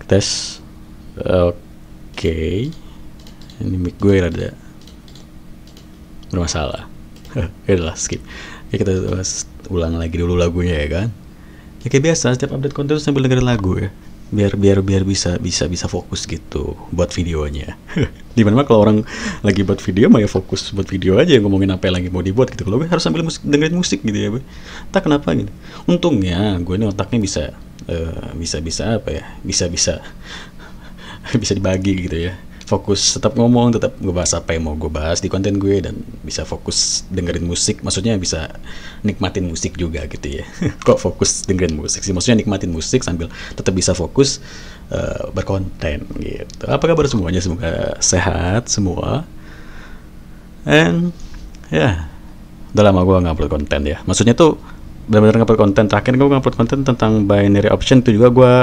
Tes. Oke. Ini mic gue rada bermasalah. Yaudah, skip. Ya, kita ulang lagi dulu lagunya ya kan. Ya kayak biasa, setiap update konten sambil dengerin lagu ya. Biar bisa fokus gitu buat videonya. Dimana kalau orang lagi buat video mah ya fokus buat video aja, ngomongin apa yang lagi mau dibuat gitu. Kalau gue harus sambil dengerin musik gitu ya, tak kenapa gitu. Untungnya gue ini otaknya bisa apa ya, bisa bisa dibagi gitu ya. Fokus tetap ngomong, tetap ngebahas apa yang mau gue bahas di konten gue, dan bisa fokus dengerin musik. Maksudnya bisa nikmatin musik juga gitu ya. Kok fokus dengerin musik sih? Maksudnya nikmatin musik sambil tetap bisa fokus berkonten gitu. Apa kabar semuanya? Semoga sehat semua. And ya, udah lama gue nggak upload konten ya. Maksudnya tuh benar-benar ngupload konten. Terakhir gue ngupload konten tentang binary option itu juga gue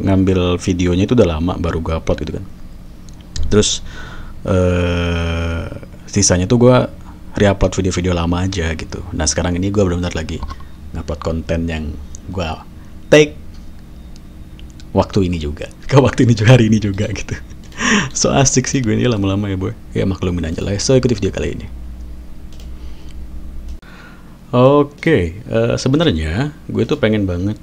ngambil videonya itu udah lama baru gue upload gitu kan. Terus sisanya tuh gue re-upload video-video lama aja gitu. Nah sekarang ini gue benar-benar lagi ngupload konten yang gue take waktu ini juga, hari ini juga gitu. So asik sih gue ini lama-lama ya boy. Ya maklumin aja lah. So ikuti video kali ini. Oke, sebenarnya gue tuh pengen banget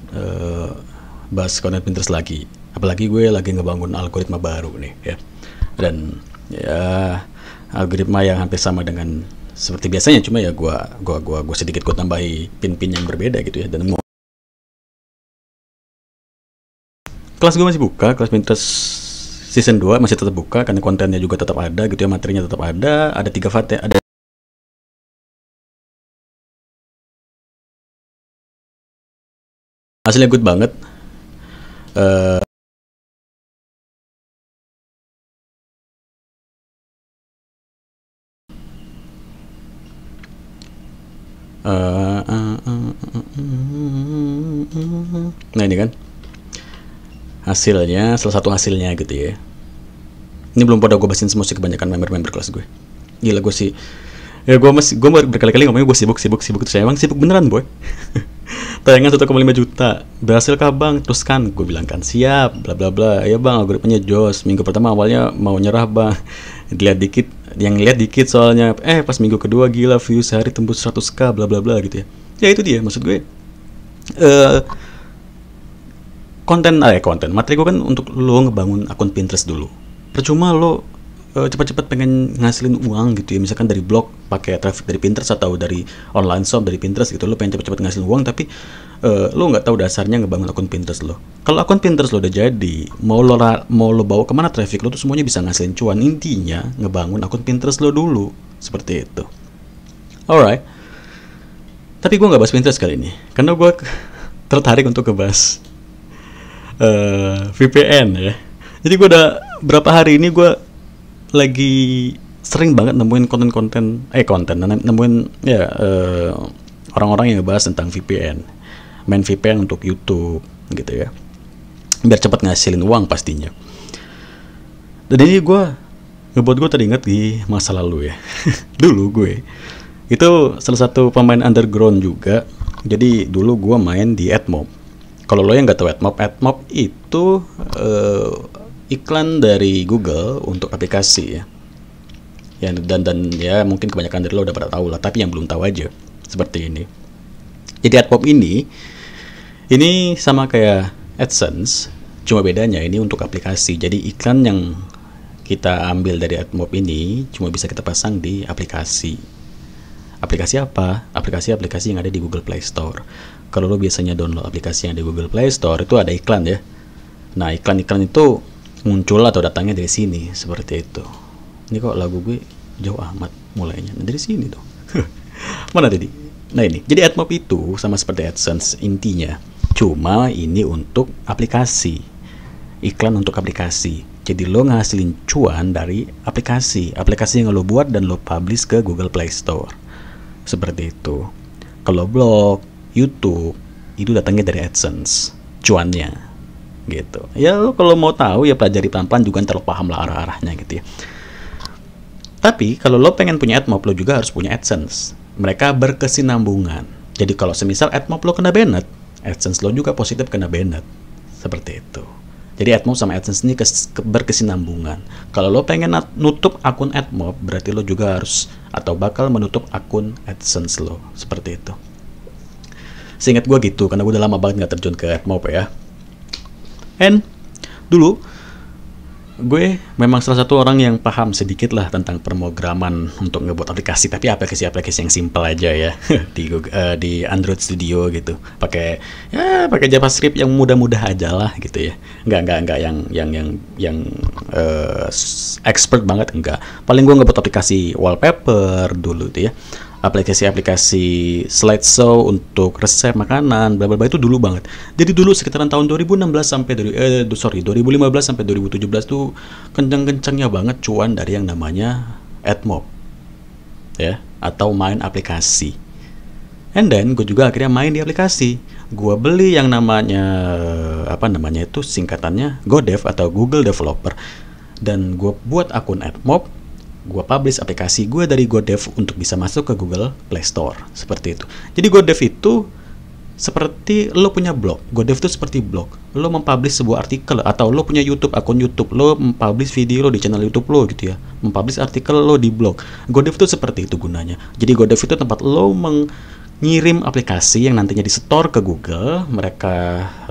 bahas konten Pinterest lagi. Apalagi gue lagi ngebangun algoritma baru nih ya. Dan ya algoritma yang hampir sama dengan seperti biasanya, cuma ya gue sedikit gue tambahi pin-pin yang berbeda gitu ya. Dan kelas gue masih buka, kelas Pinterest season 2 masih tetap buka karena kontennya juga tetap ada gitu ya, materinya tetap ada 3 VT, ada hasilnya good banget. Nah ini kan hasilnya, salah satu hasilnya gitu ya. Ini belum pada gue bahasin semua sih, kebanyakan member kelas gue. Gila gue sih. Ya gue berkali-kali ngomongnya gue sibuk terus emang sibuk beneran boy. Tayangan 1,5 juta berhasil kah bang? Terus kan gue bilang kan siap bla bla bla. Ya bang, algoritmanya jos. Minggu pertama awalnya mau nyerah bang, lihat dikit soalnya. Pas minggu kedua gila, views sehari tembus 100k bla bla bla gitu ya. Ya itu dia maksud gue. Konten materi gue kan untuk lo ngebangun akun Pinterest dulu. Percuma lo cepat-cepat pengen ngasilin uang gitu ya, misalkan dari blog pakai traffic dari Pinterest atau dari online shop dari Pinterest gitu, lo pengen cepat-cepat ngasilin uang tapi lo nggak tahu dasarnya ngebangun akun Pinterest lo. Kalau akun Pinterest lo udah jadi, mau lo bawa kemana traffic lo tuh semuanya bisa ngasilin cuan. Intinya ngebangun akun Pinterest lo dulu, seperti itu. Alright, tapi gue nggak bahas Pinterest kali ini karena gue tertarik untuk ngebahas VPN ya. Jadi gue udah berapa hari ini gue lagi sering banget nemuin nemuin ya orang-orang yang ngebahas tentang VPN, main VPN untuk YouTube gitu ya, biar cepat ngasilin uang pastinya. Dan ini ngebuat gue teringat di masa lalu ya. Dulu gue itu salah satu pemain underground juga. Jadi dulu gue main di AdMob. Kalau lo yang nggak tahu AdMob itu iklan dari Google untuk aplikasi ya. Dan ya mungkin kebanyakan dari lo udah pada tahu lah, tapi yang belum tahu aja seperti ini. Jadi AdMob ini sama kayak AdSense, cuma bedanya ini untuk aplikasi. Jadi iklan yang kita ambil dari AdMob ini cuma bisa kita pasang di aplikasi. Aplikasi apa? Aplikasi yang ada di Google Play Store. Kalau lo biasanya download aplikasi yang di Google Play Store itu ada iklan ya. Nah iklan-iklan itu muncul atau datangnya dari sini seperti itu. Ini kok lagu gue jauh amat mulainya. Nah, dari sini tuh. Mana tadi? Nah ini. Jadi AdMob itu sama seperti AdSense intinya. Cuma ini untuk aplikasi. Iklan untuk aplikasi. Jadi lo ngasilin cuan dari aplikasi yang lo buat dan lo publish ke Google Play Store. Seperti itu. Kalau blog, YouTube itu datangnya dari AdSense cuannya gitu. Ya lo kalau mau tahu ya pelajari pelan-pelan juga ntar lo paham lah arah-arahnya gitu ya. Tapi kalau lo pengen punya AdMob, lo juga harus punya AdSense. Mereka berkesinambungan. Jadi kalau semisal AdMob lo kena banned, AdSense lo juga positif kena banned. Seperti itu. Jadi AdMob sama AdSense ini berkesinambungan. Kalau lo pengen nutup akun AdMob, berarti lo juga harus atau bakal menutup akun AdSense lo. Seperti itu. Seingat gue gitu, karena gue udah lama banget gak terjun ke AdMob ya. And dulu gue memang salah satu orang yang paham sedikit lah tentang pemrograman untuk ngebuat aplikasi, tapi aplikasi-aplikasi yang simple aja ya di Android Studio gitu, pakai JavaScript yang mudah-mudah aja lah gitu ya, nggak yang expert banget, enggak. Paling gue ngebuat aplikasi wallpaper dulu tuh ya, aplikasi slideshow untuk resep makanan, bla bla bla, itu dulu banget. Jadi dulu sekitaran tahun 2015 sampai 2015 sampai 2017 tuh kenceng-kencengnya banget cuan dari yang namanya AdMob. Ya, atau main aplikasi. And then gue juga akhirnya main di aplikasi. Gue beli yang namanya itu singkatannya GoDev atau Google Developer, dan gue buat akun AdMob. Gue publish aplikasi gue dari GoDev untuk bisa masuk ke Google Play Store. Seperti itu. Jadi GoDev itu seperti lo punya blog. GoDev itu seperti blog. Lo mempublish sebuah artikel, atau lo punya YouTube, akun YouTube. Lo mempublish video lo di channel YouTube lo gitu ya. Mempublish artikel lo di blog. GoDev itu seperti itu gunanya. Jadi GoDev itu tempat lo mengirim aplikasi yang nantinya di-store ke Google. Mereka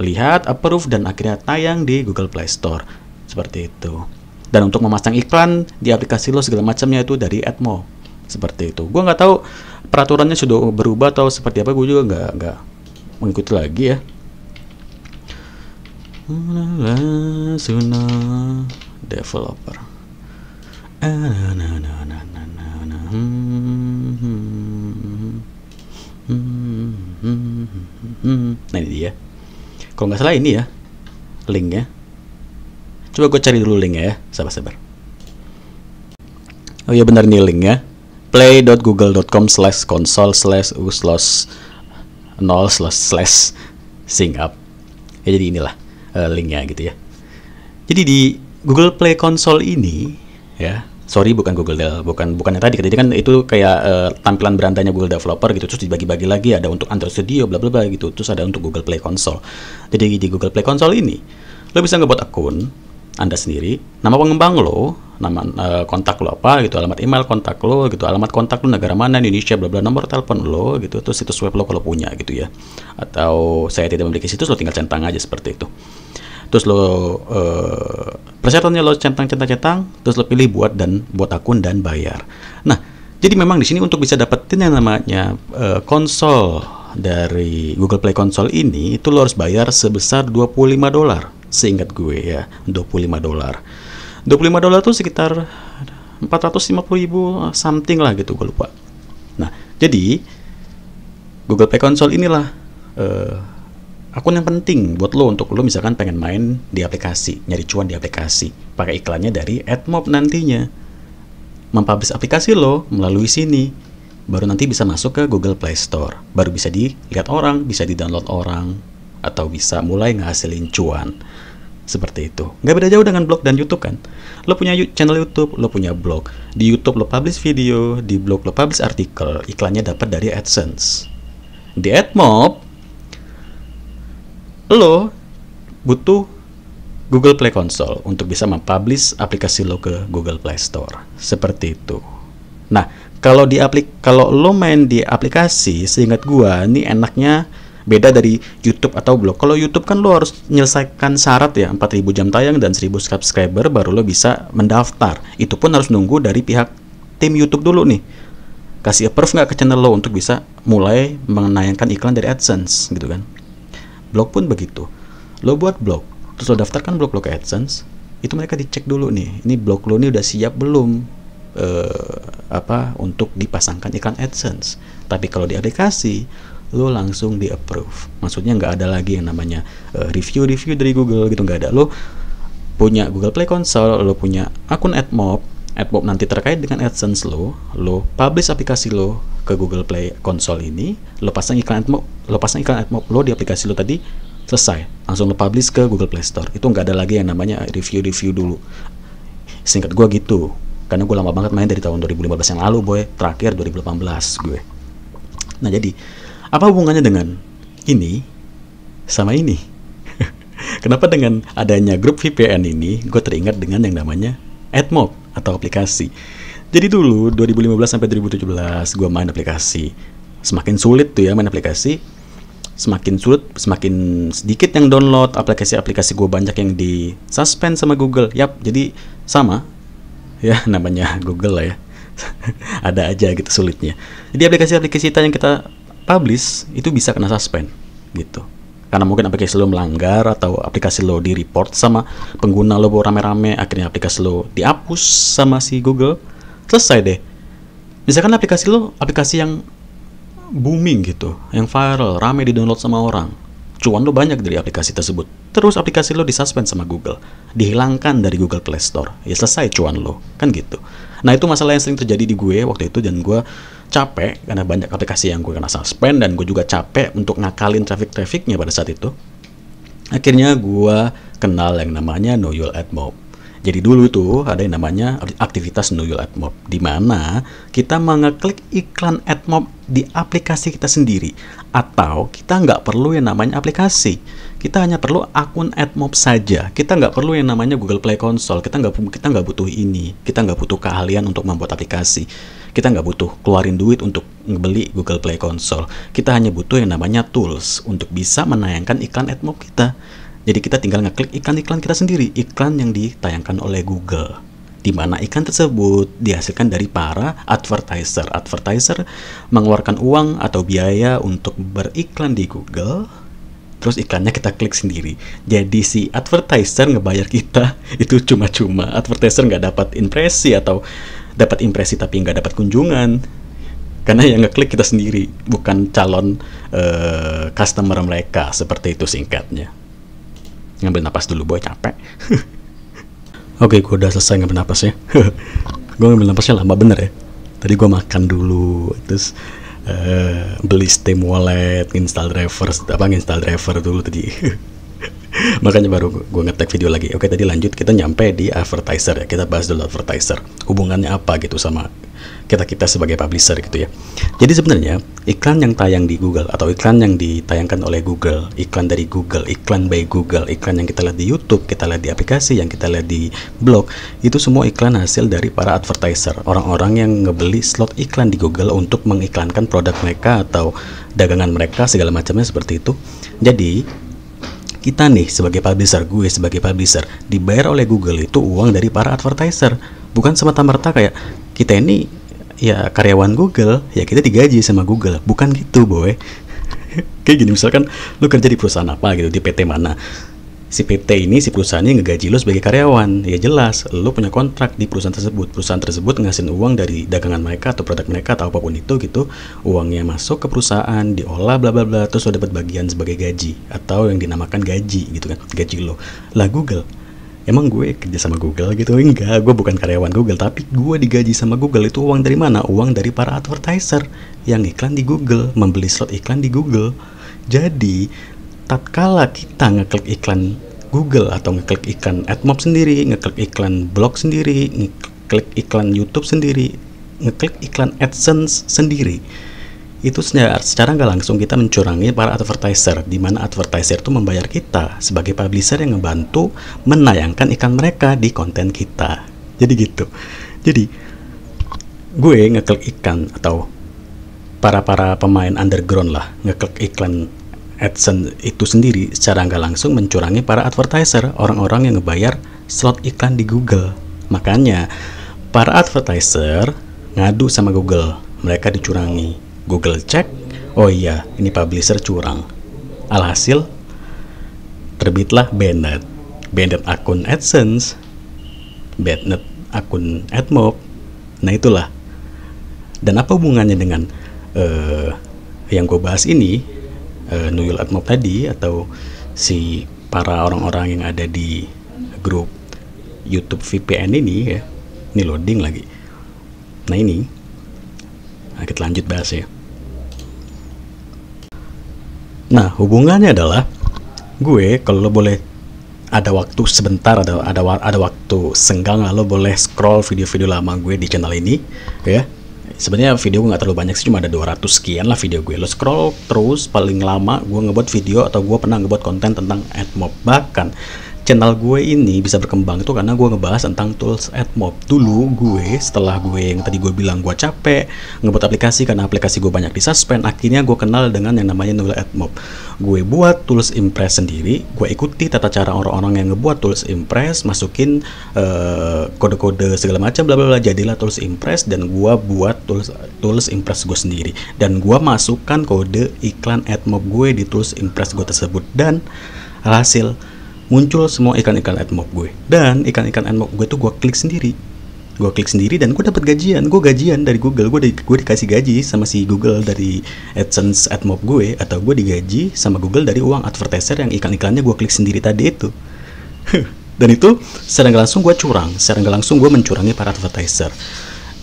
lihat, approve, dan akhirnya tayang di Google Play Store. Seperti itu. Dan untuk memasang iklan di aplikasi lo segala macamnya itu dari AdMob. Seperti itu. Gue nggak tahu peraturannya sudah berubah atau seperti apa. Gue juga nggak mengikuti lagi ya. Developer. Nah ini dia. Kalau nggak salah ini ya linknya. Coba gue cari dulu linknya ya, sabar-sabar. Oh iya benar nih linknya, play.google.com/console/0/sing-up. Ya jadi inilah linknya gitu ya. Jadi di Google Play Console ini ya, sorry bukan yang tadi. Jadi kan itu kayak tampilan berandanya Google Developer gitu, terus dibagi-bagi lagi, ada untuk Android Studio bla bla bla gitu, terus ada untuk Google Play Console. Jadi di Google Play Console ini lo bisa ngebuat akun Anda sendiri, nama pengembang lo, nama kontak lo apa gitu, alamat email kontak lo gitu, alamat kontak lo negara mana, Indonesia bla bla, nomor telepon lo gitu, terus situs web lo kalau punya gitu ya. Atau saya tidak memiliki situs, lo tinggal centang aja seperti itu. Terus lo persyaratannya lo centang, terus lo pilih buat akun dan bayar. Nah, jadi memang di sini untuk bisa dapetin yang namanya konsol dari Google Play Console ini, itu lo harus bayar sebesar $25. Seingat gue ya, $25. $25 tuh sekitar 450.000 something lah gitu, gue lupa. Nah, jadi Google Play Console inilah akun yang penting buat lo untuk lo misalkan pengen main di aplikasi, nyari cuan di aplikasi, pakai iklannya dari AdMob nantinya. Mempublish aplikasi lo melalui sini, baru nanti bisa masuk ke Google Play Store, baru bisa dilihat orang, bisa di-download orang, atau bisa mulai ngasilin cuan. Seperti itu. Nggak beda jauh dengan blog dan YouTube kan. Lo punya channel YouTube, lo punya blog. Di YouTube lo publish video, di blog lo publish artikel, iklannya dapat dari AdSense. Di AdMob lo butuh Google Play Console untuk bisa mempublish aplikasi lo ke Google Play Store. Seperti itu. Nah, kalau lo main di aplikasi, seingat gua ini enaknya beda dari YouTube atau blog. Kalau YouTube kan lo harus menyelesaikan syarat ya, 4.000 jam tayang dan 1.000 subscriber baru lo bisa mendaftar. Itu pun harus nunggu dari pihak tim YouTube dulu nih, kasih approve nggak ke channel lo untuk bisa mulai menayangkan iklan dari AdSense gitu kan. Blog pun begitu. Lo buat blog, terus lo daftarkan blog lo ke AdSense, itu mereka dicek dulu nih, ini blog lo nih udah siap belum untuk dipasangkan iklan AdSense. Tapi kalau di aplikasi lo langsung di approve, maksudnya nggak ada lagi yang namanya review dari Google gitu, nggak ada. Lo punya Google Play Console, lo punya akun AdMob nanti terkait dengan AdSense lo publish aplikasi lo ke Google Play Console ini, lo pasang iklan AdMob lo di aplikasi lo tadi, selesai, langsung lo publish ke Google Play Store. Itu nggak ada lagi yang namanya review dulu. Singkat gue gitu, karena gue lama banget main dari tahun 2015 yang lalu boy, terakhir 2018 gue. Nah jadi apa hubungannya dengan ini sama ini? Kenapa dengan adanya grup VPN ini, gue teringat dengan yang namanya AdMob atau aplikasi. Jadi dulu 2015 sampai 2017 gue main aplikasi. Semakin sulit tuh ya main aplikasi. Semakin sulit, semakin sedikit yang download. Aplikasi-aplikasi gue banyak yang di suspend sama Google. Yap, jadi sama. Ya namanya Google lah ya. Ada aja gitu sulitnya. Jadi aplikasi-aplikasi yang kita publish itu bisa kena suspend gitu. Karena mungkin aplikasi lo melanggar atau aplikasi lo di report sama pengguna lo rame-rame, akhirnya aplikasi lo dihapus sama si Google. Selesai deh. Misalkan aplikasi lo aplikasi yang booming gitu, yang viral, rame di download sama orang, cuan lo banyak dari aplikasi tersebut, terus aplikasi lo disuspend sama Google, dihilangkan dari Google Play Store, ya selesai cuan lo, kan gitu. Nah itu masalah yang sering terjadi di gue waktu itu, dan gue capek karena banyak aplikasi yang gue kena suspend, dan gue juga capek untuk ngakalin traffic-trafficnya pada saat itu. Akhirnya gue kenal yang namanya Know Your AdMob. Jadi dulu tuh ada yang namanya aktivitas Know Your AdMob, di mana kita mengeklik iklan AdMob di aplikasi kita sendiri, atau kita nggak perlu yang namanya aplikasi. Kita hanya perlu akun AdMob saja. Kita nggak perlu yang namanya Google Play Console. Kita nggak butuh ini. Kita nggak butuh keahlian untuk membuat aplikasi. Kita nggak butuh keluarin duit untuk beli Google Play Console. Kita hanya butuh yang namanya tools untuk bisa menayangkan iklan AdMob kita. Jadi kita tinggal ngeklik iklan-iklan kita sendiri, iklan yang ditayangkan oleh Google, di mana iklan tersebut dihasilkan dari para advertiser. Advertiser mengeluarkan uang atau biaya untuk beriklan di Google, terus iklannya kita klik sendiri. Jadi si advertiser ngebayar kita itu cuma-cuma. Advertiser nggak dapat impresi, atau dapat impresi tapi nggak dapat kunjungan, karena yang ngeklik kita sendiri, bukan calon customer mereka. Seperti itu singkatnya. Ngambil napas dulu boy, capek. Oke, gue udah selesai ngambil napas ya. Gue ngambil napasnya lama bener ya. Tadi gue makan dulu, terus beli Steam Wallet, install driver dulu tadi. Makanya baru gue nge-tag video lagi. Oke, tadi lanjut, kita nyampe di advertiser ya. Kita bahas dulu advertiser, hubungannya apa gitu sama kita sebagai publisher gitu ya. Jadi sebenarnya iklan yang tayang di Google, atau iklan yang ditayangkan oleh Google, iklan dari Google, iklan by Google, iklan yang kita lihat di YouTube, kita lihat di aplikasi, yang kita lihat di blog, itu semua iklan hasil dari para advertiser, orang-orang yang ngebeli slot iklan di Google untuk mengiklankan produk mereka atau dagangan mereka, segala macamnya seperti itu. Jadi kita nih sebagai publisher, gue sebagai publisher, dibayar oleh Google itu uang dari para advertiser. Bukan semata-merta kayak kita ini ya karyawan Google, ya kita digaji sama Google. Bukan gitu boy. Kayak gini, misalkan lu kerja di perusahaan apa gitu, di PT mana, si PT ini, si perusahaannya ngegaji lu sebagai karyawan. Ya jelas lu punya kontrak di perusahaan tersebut ngasihin uang dari dagangan mereka atau produk mereka atau apapun itu gitu. Uangnya masuk ke perusahaan, diolah bla bla bla, terus lu dapat bagian sebagai gaji, atau yang dinamakan gaji gitu kan, gaji lo. Lah Google, emang gue kerja sama Google gitu? Enggak, gue bukan karyawan Google, tapi gue digaji sama Google. Itu uang dari mana? Uang dari para advertiser yang iklan di Google, membeli slot iklan di Google. Jadi tatkala kita ngeklik iklan Google atau ngeklik iklan AdMob sendiri, ngeklik iklan blog sendiri, ngeklik iklan YouTube sendiri, ngeklik iklan AdSense sendiri, itu secara nggak langsung kita mencurangi para advertiser, di mana advertiser itu membayar kita sebagai publisher yang ngebantu menayangkan iklan mereka di konten kita. Jadi gitu. Jadi gue ngeklik iklan, atau para pemain underground lah ngeklik iklan AdSense itu sendiri secara nggak langsung mencurangi para advertiser, orang-orang yang ngebayar slot iklan di Google. Makanya para advertiser ngadu sama Google, mereka dicurangi. Google cek, oh iya ini publisher curang. Alhasil terbitlah banned akun AdSense, banned akun AdMob. Nah itulah. Dan apa hubungannya dengan yang gue bahas ini, Know Your AdMob tadi, atau si para orang-orang yang ada di grup YouTube VPN ini ya. Ini loading lagi. Nah ini, nah, kita lanjut bahas ya. Nah hubungannya adalah, gue kalau lo boleh ada waktu sebentar, ada waktu senggang, lo boleh scroll video-video lama gue di channel ini ya. Sebenarnya video gue nggak terlalu banyak sih, cuma ada 200 sekian lah video gue. Lo scroll terus, paling lama gue ngebuat video atau gue pernah ngebuat konten tentang AdMob. Bahkan channel gue ini bisa berkembang itu karena gue ngebahas tentang tools AdMob. Dulu gue, setelah gue yang tadi gue bilang gue capek ngebuat aplikasi karena aplikasi gue banyak disuspend, akhirnya gue kenal dengan yang namanya Nula AdMob. Gue buat tools Impress sendiri, gue ikuti tata cara orang-orang yang ngebuat tools Impress, masukin kode-kode segala macam bla bla bla, jadilah tools Impress, dan gue buat tools Impress gue sendiri, dan gue masukkan kode iklan AdMob gue di tools Impress gue tersebut, dan hasil muncul semua iklan-iklan AdMob gue. Dan iklan-iklan AdMob gue tuh gue klik sendiri dan gue dapat gajian. Gue gajian dari Google, gue dikasih gaji sama si Google dari AdSense AdMob gue, atau gue digaji sama Google dari uang advertiser yang iklan-iklannya gue klik sendiri tadi itu. Dan itu secara nggak langsung gue curang, secara nggak langsung gue mencurangi para advertiser.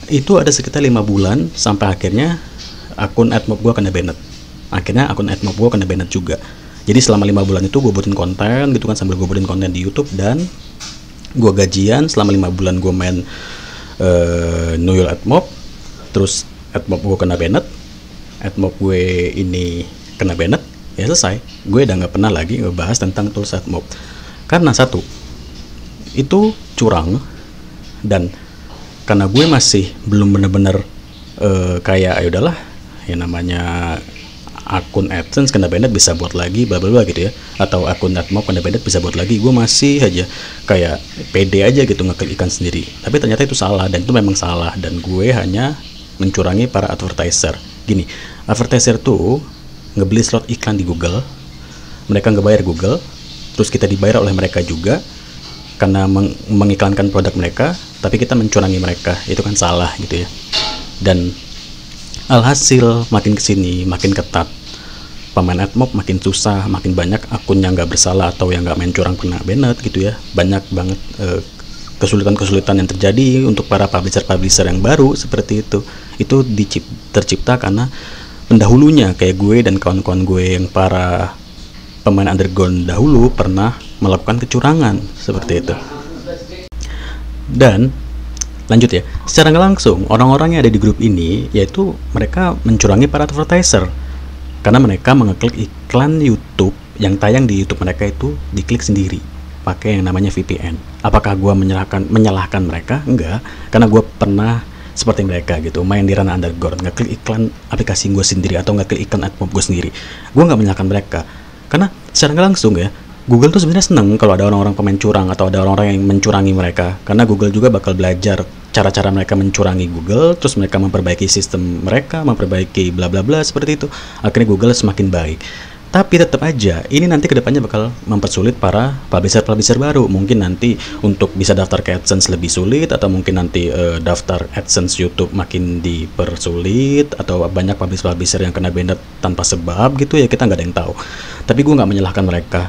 Itu ada sekitar 5 bulan sampai akhirnya akun AdMob gue kena banned. Akhirnya akun AdMob gue kena banned juga. Jadi selama 5 bulan itu gue buatin konten gitu kan, sambil gue buatin konten di YouTube, dan gue gajian selama 5 bulan gue main Nuyul AdMob. Terus AdMob gue kena banned, AdMob gue ini kena banned, ya selesai. Gue udah nggak pernah lagi ngebahas tentang tools AdMob karena satu, itu curang, dan karena gue masih belum bener-bener kayak ayo udahlah, ya namanya akun AdSense kena banned bisa buat lagi bla bla bla gitu ya, atau akun AdMob kena banned bisa buat lagi. Gue masih aja kayak pede aja gitu ngeklik ikan sendiri, tapi ternyata itu salah, dan itu memang salah, dan gue hanya mencurangi para advertiser. Gini, advertiser tuh ngebeli slot iklan di Google, mereka ngebayar Google, terus kita dibayar oleh mereka juga karena mengiklankan produk mereka, tapi kita mencurangi mereka. Itu kan salah gitu ya. Dan alhasil makin kesini makin ketat, pemain AdMob makin susah, makin banyak akun yang nggak bersalah atau yang nggak main curang kena banned gitu ya. Banyak banget kesulitan-kesulitan yang terjadi untuk para publisher yang baru seperti itu. Itu tercipta karena pendahulunya kayak gue dan kawan-kawan gue yang para pemain underground dahulu pernah melakukan kecurangan seperti itu. Dan lanjut ya, secara nggak langsung orang-orang yang ada di grup ini yaitu mereka mencurangi para advertiser, karena mereka mengeklik iklan YouTube yang tayang di YouTube mereka itu diklik sendiri pakai yang namanya VPN. Apakah gue menyalahkan mereka? Enggak, karena gue pernah seperti mereka gitu, main di ranah underground, ngeklik iklan aplikasi gue sendiri atau ngeklik iklan AdMob gue sendiri. Gue nggak menyalahkan mereka, karena secara nggak langsung ya, Google tuh sebenarnya seneng kalau ada orang-orang pemain curang atau ada orang-orang yang mencurangi mereka, karena Google juga bakal belajar cara-cara mereka mencurangi Google, terus mereka memperbaiki sistem mereka, memperbaiki bla bla bla seperti itu. Akhirnya Google semakin baik. Tapi tetap aja ini nanti kedepannya bakal mempersulit para publisher baru. Mungkin nanti untuk bisa daftar ke AdSense lebih sulit, atau mungkin nanti daftar AdSense YouTube makin dipersulit, atau banyak publisher yang kena banned tanpa sebab gitu ya, kita nggak ada yang tahu. Tapi gue nggak menyalahkan mereka.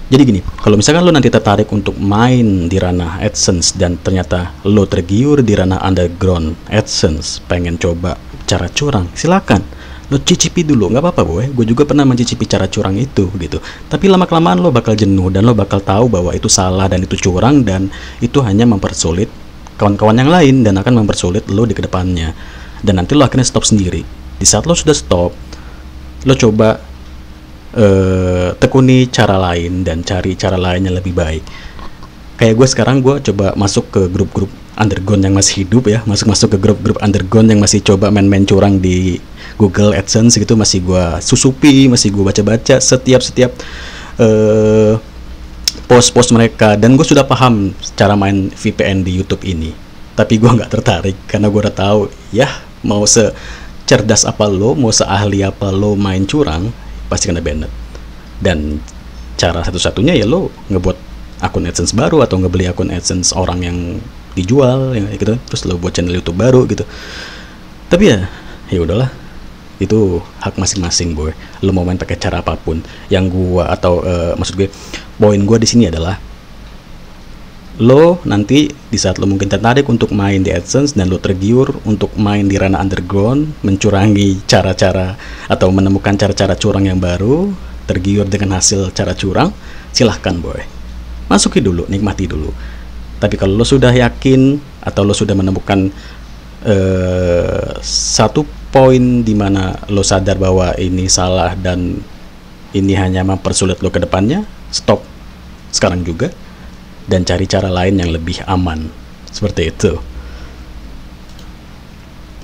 Jadi gini, kalau misalkan lo nanti tertarik untuk main di ranah AdSense dan ternyata lo tergiur di ranah underground AdSense, pengen coba cara curang, silakan. Lo cicipi dulu, nggak apa-apa boy. Gue juga pernah mencicipi cara curang itu gitu. Tapi lama-kelamaan lo bakal jenuh dan lo bakal tahu bahwa itu salah dan itu curang, dan itu hanya mempersulit kawan-kawan yang lain dan akan mempersulit lo di kedepannya. Dan nanti lo akhirnya stop sendiri. Di saat lo sudah stop, lo coba tekuni cara lain dan cari cara lain yang lebih baik. Kayak gue sekarang, gue coba masuk ke grup-grup underground yang masih hidup ya, masuk ke grup-grup underground yang masih coba main-main curang di Google AdSense gitu, masih gue susupi, masih gue baca-baca setiap post-post mereka, dan gue sudah paham cara main VPN di YouTube ini. Tapi gue nggak tertarik karena gue udah tahu ya, mau secerdas apa lo, mau seahli apa lo main curang, pasti kena banned. Dan cara satu-satunya ya lo ngebuat akun AdSense baru atau ngebeli akun AdSense orang yang dijual ya gitu, terus lo buat channel YouTube baru gitu. Tapi ya udahlah, itu hak masing-masing boy. Lo mau main pakai cara apapun. Yang gua atau maksud gue, poin gua di sini adalah lo nanti di saat lo mungkin tertarik untuk main di AdSense dan lo tergiur untuk main di ranah underground, mencurangi cara-cara atau menemukan cara-cara curang yang baru, tergiur dengan hasil cara curang, silahkan boy, masuki dulu, nikmati dulu. Tapi kalau lo sudah yakin atau lo sudah menemukan satu poin di mana lo sadar bahwa ini salah dan ini hanya mempersulit lo ke depannya, stop sekarang juga dan cari cara lain yang lebih aman, seperti itu.